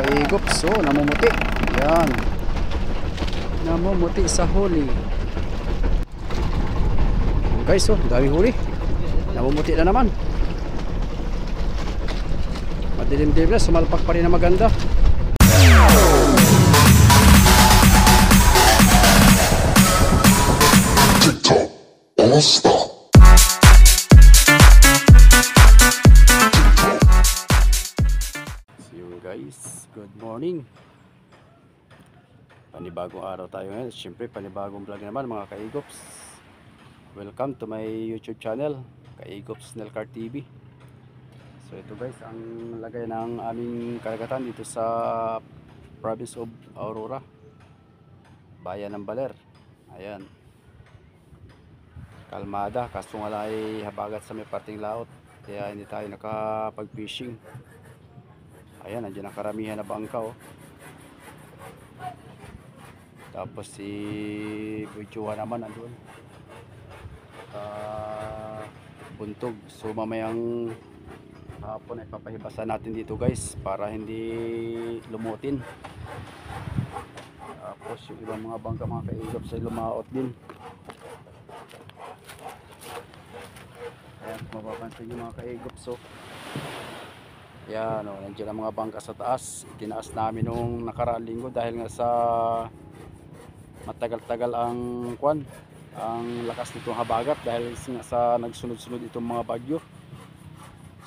kaigop. So namumuti. Yan. Namumuti sa huli. Guys, so dami huli. Namumuti na naman. Madilim-dilim na, sumalpak pa rin na maganda. TikTok All-Star. So yun guys, good morning. Panibagong araw tayo ngayon. Siyempre panibagong vlog naman mga kaigops. Welcome to my YouTube channel, Kaigops Nelcar TV. So ito guys, ang lagay ng aming karagatan dito sa province of Aurora, bayan ng Baler. Ayan, kalmada, kaso nga ay habagat sa may parting laot, kaya hindi tayo nakapag fishing. Ayan, nandiyan ang karamihan na bangka oh. Tapos si Buchua naman andun buntog. So mamayang hapon ay papahibasan natin dito guys para hindi lumutin. Tapos yung ibang mga bangka mga kaigop sa lumaot din. Ayan, mapapansin nyo mga kaigop. So yan o, nandiyan ang mga bangka sa taas. Itinaas namin nung nakaraang linggo dahil nga sa matagal-tagal ang kwan, ang lakas nitong habagat dahil sa nagsunod-sunod itong mga bagyo.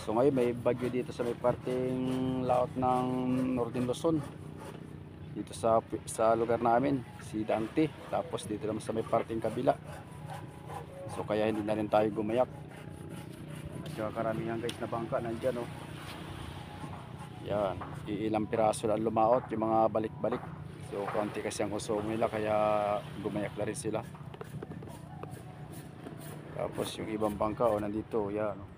So ngayon may bagyo dito sa may parting laot ng Northern Luzon, dito sa lugar namin, si Dante. Tapos dito naman sa may parting kabila. So kaya hindi na rin tayo gumayak. At saka karamihan guys na bangka nandyan oh. Yan, ilang piraso lang lumaot, yung mga balik-balik. So konti kasi ang usog nila kaya gumayak na rin sila. Tapos yung ibang bangka oh, nandito, yan oh.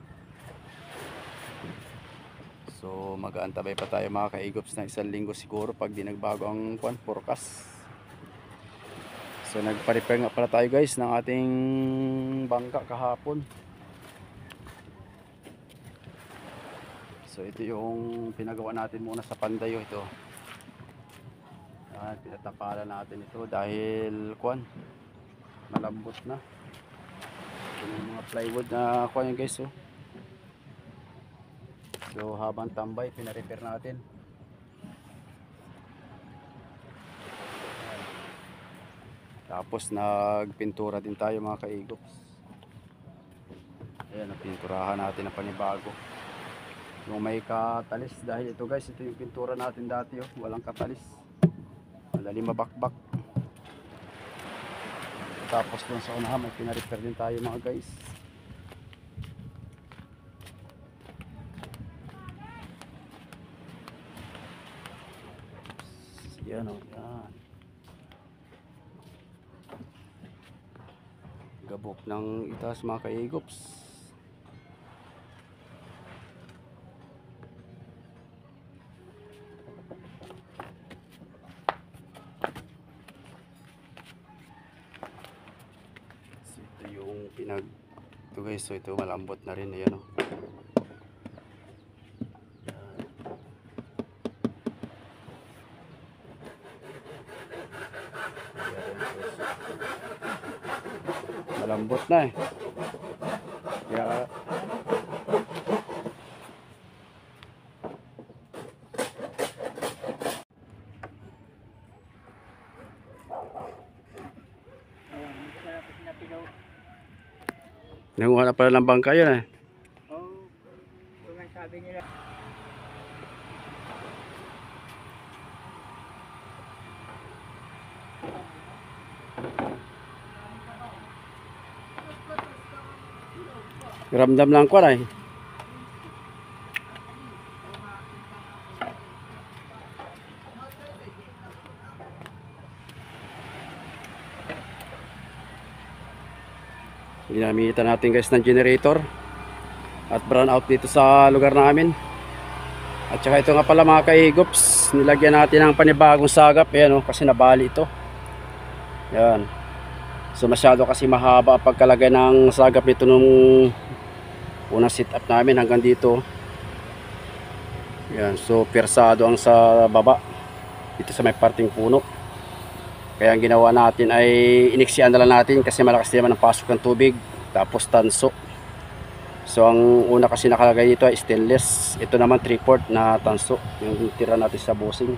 So mag-aantabay pa tayo mga kaigops na isang linggo siguro pag di nagbago ang forecast. So nagpa-repair nga pala tayo guys ng ating bangka kahapon. So ito yung pinagawa natin muna sa Pandayo ito. At pinatapalan natin ito dahil malambot na. Ito yung mga plywood na yan guys oh. So habang tambay pina-repair natin. Tapos nagpintura din tayo mga kaigops. Ayan, napinturahan natin ang panibago. Yung may katalis, dahil ito guys, ito yung pintura natin dati oh, walang katalis. Madali mabakbak. Tapos dun sa unahan may pina-repair din tayo mga guys. Yan o, yan. Gabok ng itaas mga kaigops. So ito yung ito guys, so ito malambot na rin. Ayan o. Malambot na eh. Kaya nanguha na pala ng bangka yun eh. Oo, kung sabi nila. Ramdam lang ko na eh. Ginamitan natin guys ng generator at brown out dito sa lugar namin. At saka ito nga pala mga kaigops, nilagyan natin ng panibagong sagap. Ayan o, kasi nabali ito. Yan. So masyado kasi mahaba ang pagkalagay ng sagap nito nung unang sit up namin hanggang dito. Yan, so persado ang sa baba dito sa may parting puno. Kaya ang ginawa natin ay iniksian na lang natin kasi malakas naman ang pasok ng tubig, tapos tanso. So ang una kasi nakalagay dito ay stainless, ito naman 3/4 na tanso yung tira natin sa busing.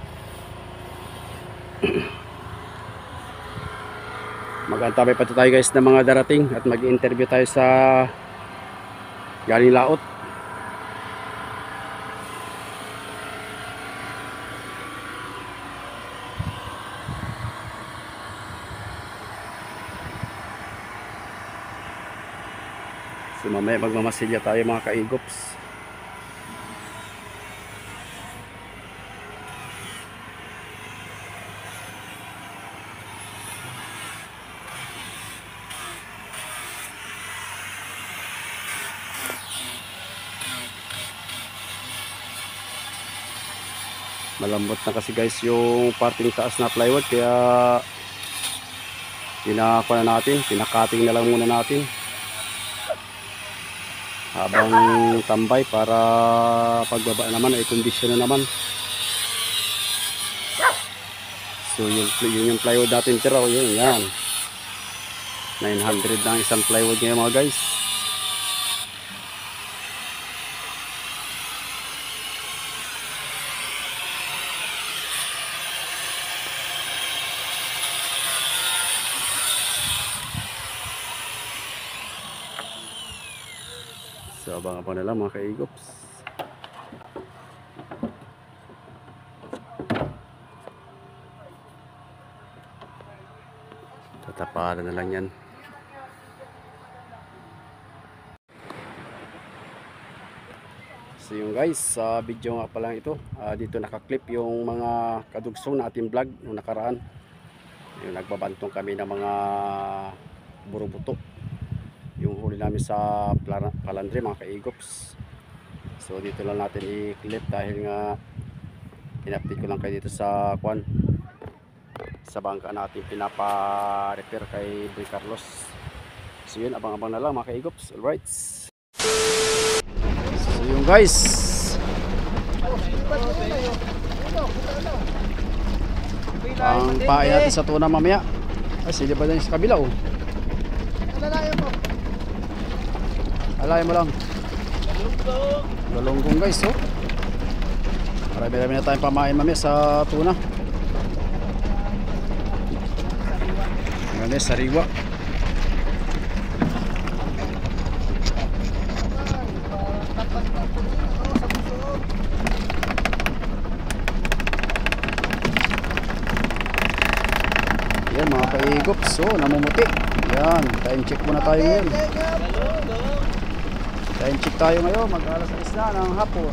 Mag-antabay pa tayo guys ng mga darating at mag-interview tayo sa galing laot. So mamaya magmamasilya tayo mga kaigops. Malambot na kasi guys yung parting taas na plywood, kaya pinakakuha na natin, pinakating na lang muna natin habang tambay para pagbaba naman ay kondisyon na naman. So yun yung plywood natin tira, yun yan 900 na isang plywood ngayon mga guys. So abang-abang na lang mga kaigops. Tataparan na lang yan. So yung guys, sa video nga pa lang ito, dito nakaklip yung mga kadugsong na ating vlog nung nakaraan. Yung nagbabantong kami ng mga burubuto, yung huli namin sa Palandre mga kaigops. So dito lang natin i-clip dahil nga in-update ko lang kayo dito sa kwan, sa bangka natin pinapa-repair kay Boy Carlos. So yun, abang-abang na lang mga kaigops. Alright, so yun guys, ang pain natin sa tuna mamaya. Ay sili ba din sa kabila oh. Alay mo lang. Galunggong guys oh. Marami-rami na tayong pamain mamaya sa tuna. Ngayon sariwa. Yan mga kaigops, so namumuti. Yan, time check muna tayo ngayon. Time check tayo ngayon, mag-alas 6 na ng hapon.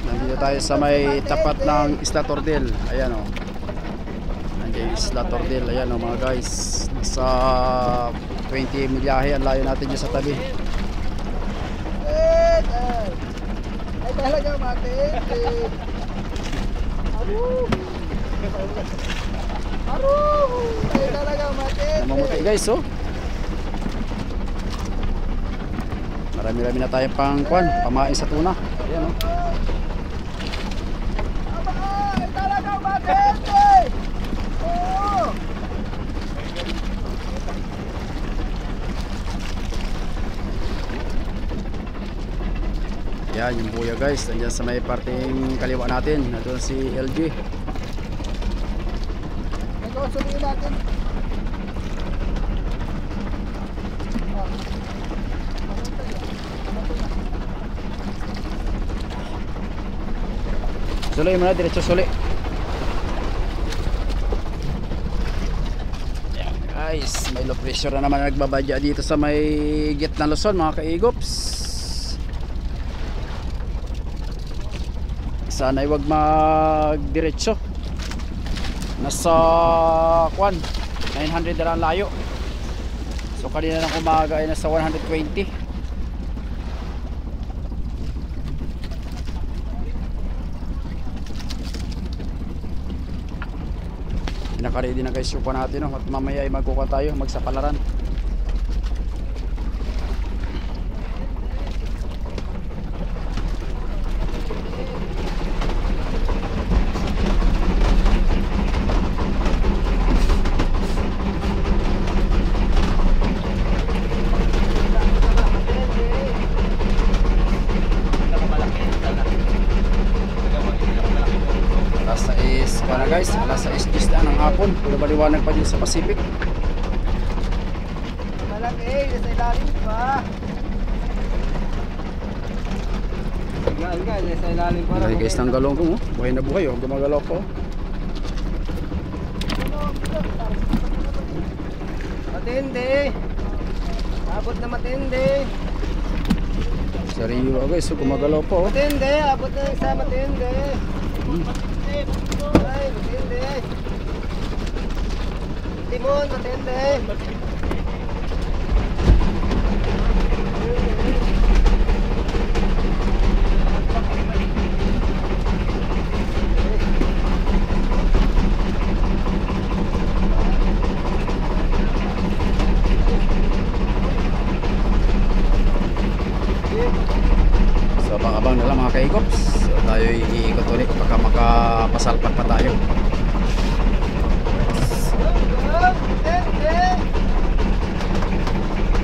Nandito tayo sa may tapat ng Isla Tordel. Ayan o. Nandiyan yung Isla Tordel. Ayan o mga guys. Sa 20 milyahe, ang layo natin dyan sa tabi. Ay talaga mati. Ay talaga mati. Namumuti guys oh. Marami-rami na tayong pangkwan, pamain sa tuna. Ayan o. Ay talaga mati. Oh. Yan yung buya guys, nandiyan sa may parting kaliwa natin. Nandun si LG. Suliin natin. Suli mo na, diretso suli. Yan guys, may low pressure na naman nagbabadya dito sa may gitna Luzon mga kaigops. Sana ay wag magdiretso. Nasa kwan 900 na lang layo. So kanina ng umaga ay nasa 120. Naka-ready na guys yung kwan natin no? At mamaya ay magkukuha tayo, magsapalaran. hapon. Pero maliwanag pa din sa Pacific. Malaki, nasa ilalim pa. Nga, nasa ilalim pa. Malaki guys ng galonggong oh. Buhay na buhay oh. Gumagalaw pa oh. Matindi. Abot na matindi. Sariwa guys, so gumagalaw pa oh. Matindi, abot na isa matindi. Ay, matindi. Timon, matindi. So abang-abang na lang mga kaikops. So tayo iikot ulit baka makapasalpak pa tayo.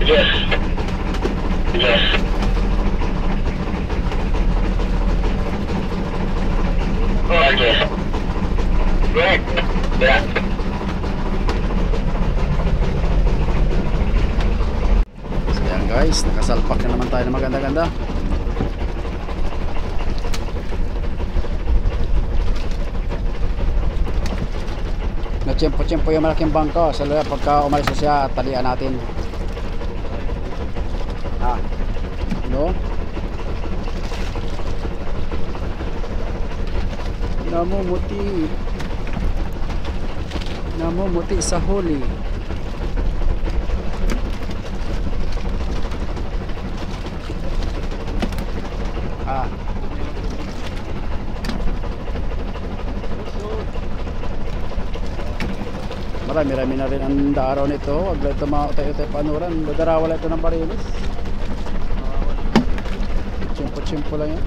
Yes. Yes. Oh, yes. Right. Yeah. So yan guys, nakasalpak na naman tayo ng maganda-ganda. Natsyempo-tsyempo yung malaking bangko. So pagka umalis na siya, talian natin. No? Namumuti sa huli. Marami-rami na rin ang daaraw nito. Huwag lang ito mga utay-utay panuran. Dadarawa lang ito ng barilis. Chimpo-chimpo lang yan.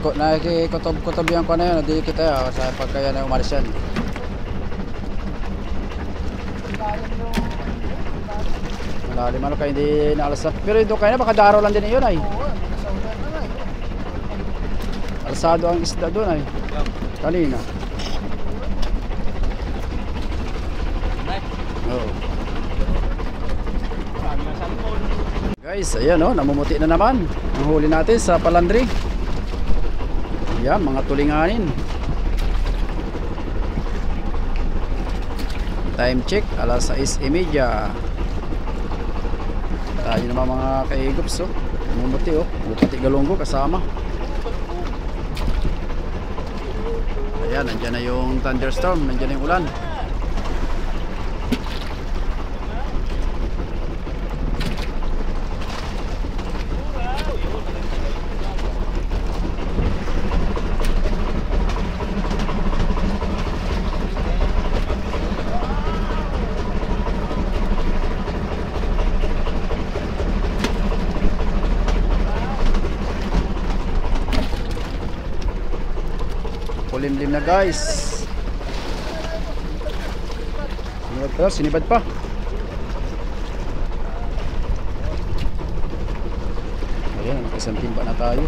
Nakikikotob-kotob yan ko na yun. Hindi kita sa pagkaya na umalis yan. Malalim ano kayo hindi naalasap. Pero ito kayo na baka daraw lang din yun ay. Alasado ang isda doon ay. Kanina. Oh. Guys, ayan oh, namumuti na naman. Ang huli natin sa palandri. Ayan, mga tulinganin. Time check, alas 6:30. Tayo naman mga kaigups oh. Namumuti oh. Pati galunggo kasama. Ayan, nandyan na yung thunderstorm. Nandyan na yung ulan. Kulimlim na guys. Sinibad pa. Ayan, isang timba na tayo.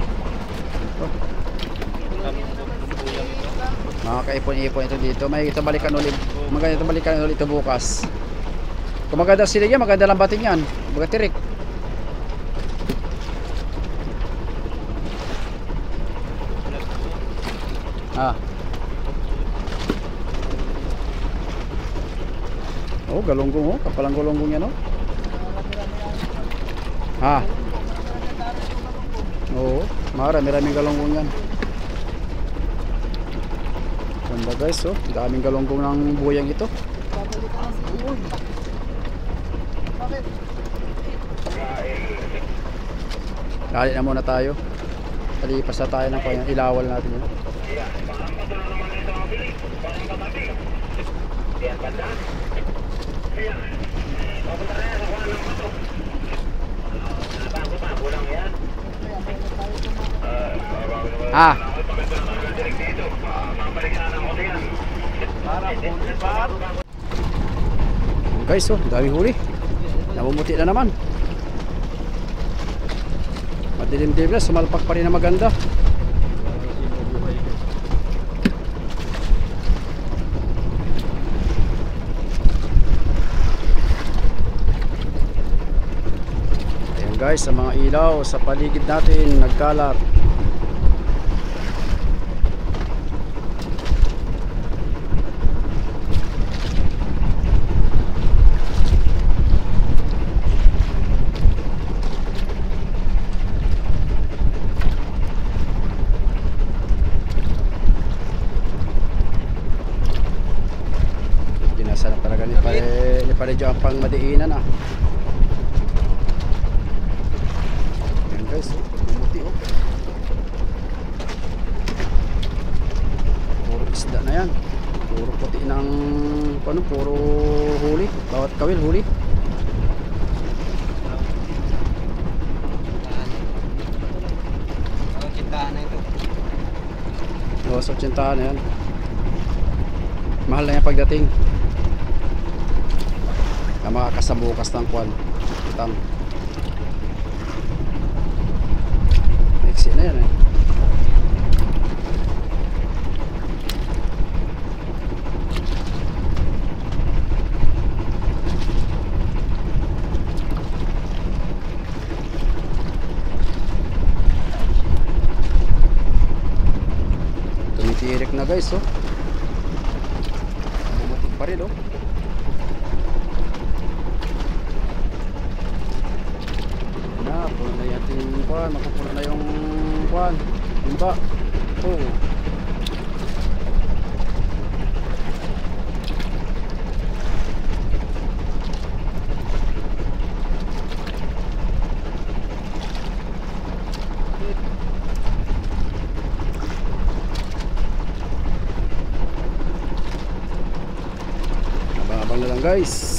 Mga kaipon-ipon ito dito. May ito balikan ulit. Maganda ito balikan ulit ito bukas. Kung maganda sila yan, maganda lambatin yan. Baga tirik. Oh, galunggong oh, kapalang galunggong yan oh. Oo, marami-raming galunggong yan. Ganda guys oh, daming galunggong ng buyang ito. Dali na muna tayo. Talipas na tayo ng kanyang ilawal natin yun. Guys oh, dami huli. Namumuti na naman. Madilim-dilim na, sumalpak pa rin na maganda. Ayan guys, sa mga ilaw sa paligid natin nagkalat. Dinasa na talaga ni pare dyan pang madiinan ah. Ayan guys, oh, mamuti oh. Puro isda na yan. Puro puti ng ano, puro huli. Bawat kawil huli. Ang kintahan na ito. O, sa 80 na yan. Mahal na yan pagdating. Na makakasabukas ng kwan. Tang. Next na yan eh. Tumitirik na guys oh. Bumutik pa rin oh. Na, puno na yatin yung kwan. Makupuno na yung kwan. Imba. Oh. Abang-abang na lang guys.